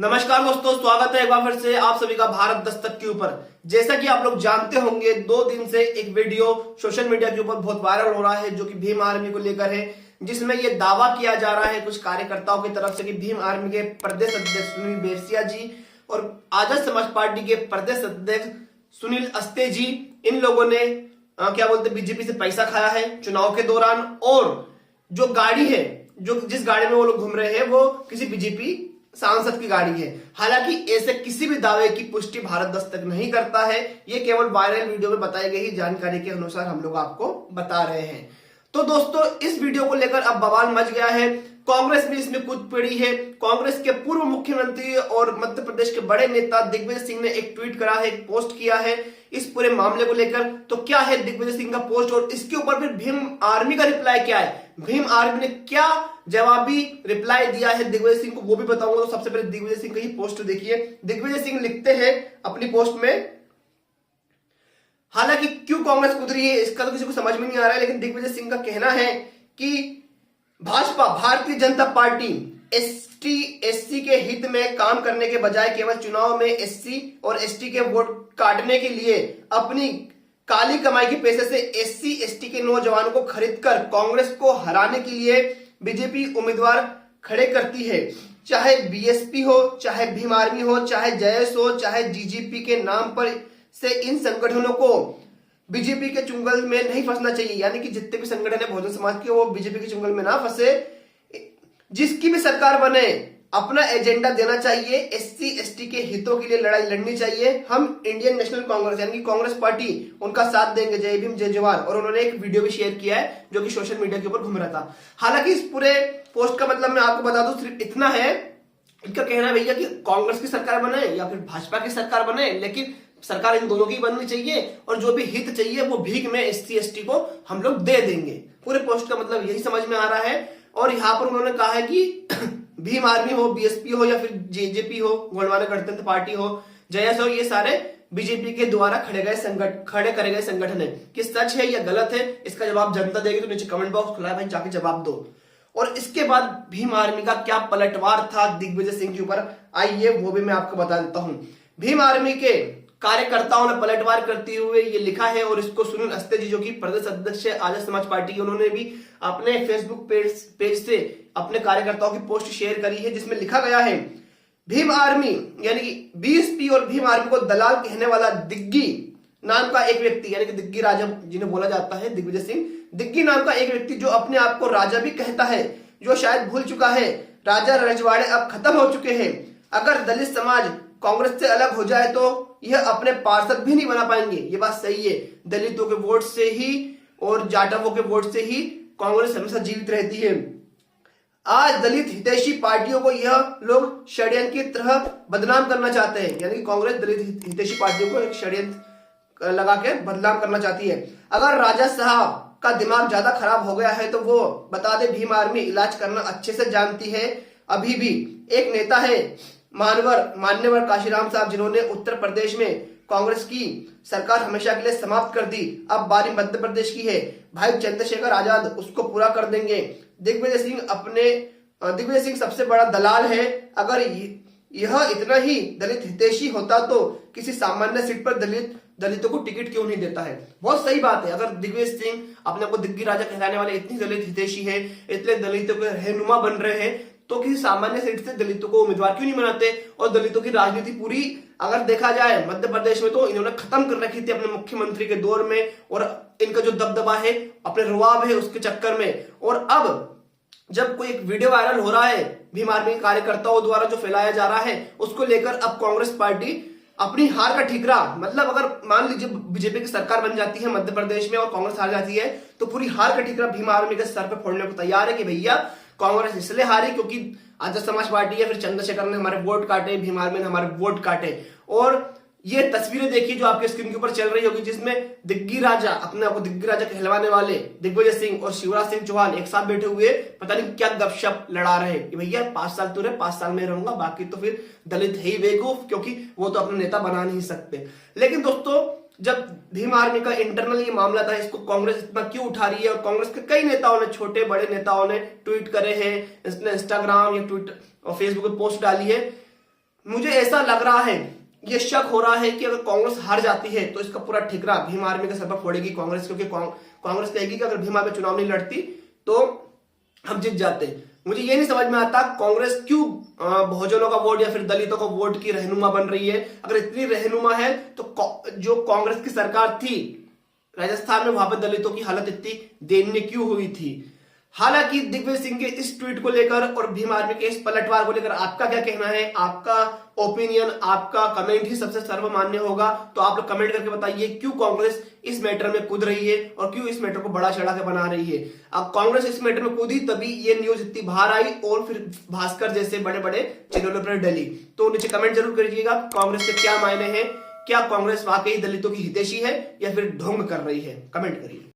नमस्कार दोस्तों, स्वागत है एक बार फिर से आप सभी का भारत दस्तक के ऊपर। जैसा कि आप लोग जानते होंगे, 2 दिन से एक वीडियो सोशल मीडिया के ऊपर बहुत वायरल हो रहा है जो कि भीम आर्मी को लेकर है, जिसमें यह दावा किया जा रहा है कुछ कार्यकर्ताओं की तरफ से कि भीम आर्मी के प्रदेश अध्यक्ष सुनील बेरसिया जी और आजाद समाज पार्टी के प्रदेश अध्यक्ष सुनील अस्ते जी, इन लोगों ने बीजेपी से पैसा खाया है चुनाव के दौरान। और जो गाड़ी है, जो जिस गाड़ी में वो लोग घूम रहे हैं, वो किसी बीजेपी सांसद की गाड़ी है। हालांकि ऐसे किसी भी दावे की पुष्टि भारत दस्तक नहीं करता है, ये केवल वायरल वीडियो में बताई गई जानकारी के अनुसार हम लोग आपको बता रहे हैं। तो दोस्तों, इस वीडियो को लेकर अब बवाल मच गया है। कांग्रेस भी इसमें कूद पड़ी है। कांग्रेस के पूर्व मुख्यमंत्री और मध्य प्रदेश के बड़े नेता दिग्विजय सिंह ने एक ट्वीट करा है, एक पोस्ट किया है इस पूरे मामले को लेकर। तो क्या है दिग्विजय सिंह का पोस्ट और इसके ऊपर फिर भीम आर्मी का रिप्लाई क्या है, भीम आर्मी ने क्या जवाबी रिप्लाई दिया है दिग्विजय सिंह को, वो भी बताऊंगा। तो सबसे पहले दिग्विजय सिंह का ही पोस्ट देखिए। दिग्विजय सिंह लिखते हैं अपनी पोस्ट में, हालांकि क्यों कांग्रेस कूद रही है इसका तो किसी को समझ में नहीं आ रहा है, लेकिन दिग्विजय सिंह का कहना है कि Bhajpa Bharatiya Janata party ST SC के हित में काम करने के बजाय केवल चुनाव में एससी और एसटी के वोट काटने के लिए अपनी काली कमाई के पैसे से एससी एसटी के नौजवानों को खरीदकर कांग्रेस को हराने के लिए बीजेपी उम्मीदवार खड़े करती है। चाहे बीएसपी हो, चाहे भीम आर्मी हो, चाहे जयस हो, चाहे जीजीपी के नाम पर से इन संगठनों को बीजेपी के चुंगल में नहीं फंसना चाहिए। यानी कि जितने भी संगठन है बहुजन समाज के, वो बीजेपी के चुंगल में ना फंसे। जिसकी भी सरकार बने अपना एजेंडा देना चाहिए, एससी एसटी के हितों के लिए लड़ाई लड़नी चाहिए। हम इंडियन नेशनल कांग्रेस यानी कि कांग्रेस पार्टी उनका साथ देंगे। जय भीम जय जवान। और उन्होंने एक वीडियो भी शेयर किया है जो कि सोशल मीडिया के ऊपर घूम रहा था। हालांकि इस पूरे पोस्ट का मतलब मैं आपको बता दूं सिर्फ इतना है, इनका कहना है भैया कि कांग्रेस की सरकार बने या फिर भाजपा की सरकार बने, लेकिन सरकार इन दोनों की बननी चाहिए और जो भी हित चाहिए वो भीख में एससी एसटी को हम लोग दे देंगे। पूरे पोस्ट का मतलब यही समझ में आ रहा है। और यहाँ पर उन्होंने कहा है कि भीम आर्मी हो, बीएसपी हो या फिर जेजेपी हो, गोंडवाना गणतंत्र पार्टी हो, जयस हो, ये सारे बीजेपी के द्वारा खड़े करे गए संगठन है। कि सच है या गलत है, इसका जवाब जनता देगी। तो नीचे कमेंट बॉक्स खुला है भाई, जाके जवाब दो। और इसके बाद भीम आर्मी का क्या पलटवार था दिग्विजय सिंह के ऊपर, आइए वो भी मैं आपको बता देता हूं। भीम आर्मी के कार्यकर्ताओं ने पलटवार करते हुए ये लिखा है, और इसको सुनील अस्ते जी जो कि प्रदेश अध्यक्ष है आजाद समाज पार्टी के, उन्होंने भी अपने फेसबुक पेज से अपने कार्यकर्ताओं की पोस्ट शेयर करी है, जिसमें लिखा गया है भीम आर्मी यानी कि बीएसपी और भीम आर्मी को दलाल कहने वाला दिग्गी नाम का एक व्यक्ति, यानी कि दिग्गी राजा जिन्हें बोला जाता है दिग्विजय सिंह, दिग्गी नाम का एक व्यक्ति जो अपने आप को राजा भी कहता है, जो शायद भूल चुका है राजा रजवाड़े अब खत्म हो चुके हैं। अगर दलित समाज कांग्रेस से अलग हो जाए तो यह अपने पार्षद भी नहीं बना पाएंगे। ये बात सही है, दलितों के वोट से ही और जाटवों के वोट से ही कांग्रेस हमेशा जीवित रहती है। आज दलित हितैषी पार्टियों को यह लोग षड्यंत्र की तरह बदनाम करना चाहते हैं, यानी कि कांग्रेस दलित हितैषी पार्टियों को एक षड्यंत्र लगा के बदनाम करना चाहती है। अगर राजा साहब का दिमाग ज्यादा खराब हो गया है तो वो बता दे, भीम आर्मी इलाज करना अच्छे से जानती है। अभी भी एक नेता है मान्यवर काशीराम साहब, जिन्होंने उत्तर प्रदेश में कांग्रेस की सरकार हमेशा के लिए समाप्त कर दी। अब बारी मध्य प्रदेश की है, भाई चंद्रशेखर आजाद उसको पूरा कर देंगे। दिग्विजय सिंह सबसे बड़ा दलाल है। अगर यह इतना ही दलित हितैषी होता तो किसी सामान्य सीट पर दलितों को टिकट क्यों नहीं देता है। बहुत सही बात है, अगर दिग्विजय सिंह अपने को दिग्गी राजा कहलाने वाले इतनी दलित हितैषी है, इतने दलितों के रहनुमा बन रहे हैं, तो किसी सामान्य सीट से दलितों को उम्मीदवार क्यों नहीं बनाते। और दलितों की राजनीति पूरी अगर देखा जाए मध्य प्रदेश में तो इन्होंने खत्म कर रखी थी अपने मुख्यमंत्री के दौर में, और इनका जो दबदबा है, अपने रुआब है, उसके चक्कर में। और अब जब कोई एक वीडियो वायरल हो रहा है भीम आर्मी कार्यकर्ताओं द्वारा जो फैलाया जा रहा है, उसको लेकर अब कांग्रेस पार्टी अपनी हार का ठीकरा, मतलब अगर मान लीजिए बीजेपी की सरकार बन जाती है मध्य प्रदेश में और कांग्रेस हार जाती है, तो पूरी हार का ठीकरा भीम आर्मी के सर पे फोड़ने को तैयार है कि भैया कांग्रेस इसलिए हारी क्योंकि आजाद समाज पार्टी है, फिर चंद्रशेखर ने हमारे वोट काटे, भीम आर्मी ने हमारे वोट काटे। और ये तस्वीरें देखिए जो आपके स्क्रीन के ऊपर चल रही होगी, जिसमें दिग्गी राजा, अपने आप को दिग्गी राजा कहलवाने वाले दिग्विजय सिंह और शिवराज सिंह चौहान एक साथ बैठे हुए पता नहीं क्या गपशप लड़ा रहे कि भैया 5 साल तू रहे, 5 साल में रहूंगा, बाकी तो फिर दलित है ही बेवकूफ, क्योंकि वो तो अपना नेता बना नहीं सकते। लेकिन दोस्तों, जब भीम आर्मी का इंटरनल ये मामला था, इसको कांग्रेस इतना क्यों उठा रही है, और कांग्रेस के कई नेताओं ने, छोटे बड़े नेताओं ने ट्वीट करे हैं, इसने इंस्टाग्राम या ट्विटर और फेसबुक पे पोस्ट डाली है। मुझे ऐसा लग रहा है, ये शक हो रहा है कि अगर कांग्रेस हार जाती है तो इसका पूरा ठिकरा भीम आर्मी का सर पर फोड़ेगी कांग्रेस, क्योंकि कांग्रेस कहेगी कि अगर भीम आर्मी चुनाव नहीं लड़ती तो हम जीत जाते। मुझे ये नहीं समझ में आता कांग्रेस क्यों बहुजनों का वोट या फिर दलितों का वोट की रहनुमा बन रही है। अगर इतनी रहनुमा है तो जो कांग्रेस की सरकार थी राजस्थान में, वहां पर दलितों की हालत इतनी दयनीय क्यों हुई थी। हालांकि दिग्विजय सिंह के इस ट्वीट को लेकर और भीम आर्मी के इस पलटवार को लेकर आपका क्या कहना है, आपका ओपिनियन, आपका कमेंट ही सबसे सर्वमान्य होगा। तो आप लोग कमेंट करके बताइए क्यों कांग्रेस इस मैटर में कूद रही है और क्यों इस मैटर को बड़ा चढ़ा के बना रही है। अब कांग्रेस इस मैटर में कूदी तभी ये न्यूज इतनी बाहर आई और फिर भास्कर जैसे बड़े बड़े चैनलों पर डली। तो नीचे कमेंट जरूर करिएगा कांग्रेस के क्या मायने हैं, क्या कांग्रेस वाकई दलितों की हितैषी है या फिर ढोंग कर रही है, कमेंट करिए।